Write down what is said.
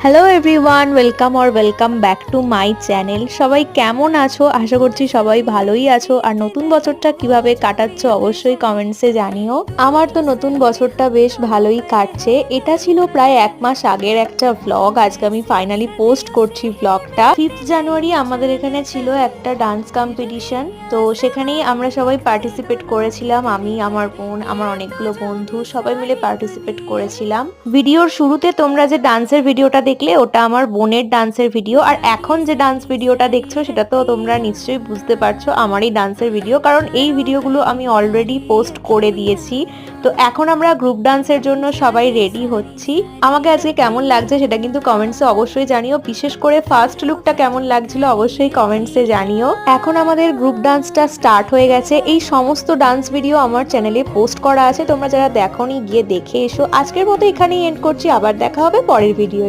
Hello everyone, welcome back to my channel. সবাই কেমন আছো? আশা করছি সবাই ভালোই আছো। আর নতুন বছরটা কিভাবে কাটাচ্ছ অবশ্যই কমেন্টসে জানিও। আমার তো নতুন বছরটা বেশ ভালোই কাটছে। এটা ছিল প্রায় 1 মাস আগের একটা ভ্লগ। আজকে আমি ফাইনালি পোস্ট করছি ভ্লগটা। 5th জানুয়ারি আমাদের এখানে ছিল একটা ডান্স কম্পিটিশন। তো সেখানেই আমরা সবাই পার্টিসিপেট করেছিলাম। আমি, আমার বোন, আমার অনেকগুলো বন্ধু সবাই মিলে পার্টিসিপেট করেছিলাম। ভিডিওর শুরুতে তোমরা যে ডান্সের ভিডিওটা দেখলে ওটা আমার বোনের ডান্সের ভিডিও। আর এখন যে ডান্স ভিডিওটা দেখছো সেটা তো তোমরা নিশ্চয়ই বুঝতে পারছো আমারই ডান্সের ভিডিও, কারণ এই ভিডিওগুলো আমি অলরেডি পোস্ট করে দিয়েছি। তো এখন আমরা গ্রুপ ডান্সের জন্য সবাই রেডি হচ্ছি। আমাকে আজকে কেমন লাগছে সেটা কিন্তু কমেন্টসে অবশ্যই জানিও। বিশেষ করে ফার্স্ট লুকটা কেমন লাগছিল অবশ্যই কমেন্টসে জানিও। এখন আমাদের গ্রুপ ডান্সটা স্টার্ট হয়ে গেছে। এই সমস্ত ডান্স ভিডিও আমার চ্যানেলে পোস্ট করা আছে, তোমরা যারা দেখোনি গিয়ে দেখে এসো। আজকের মতো এখানেই এন্ড করছি, আবার দেখা হবে পরের ভিডিও।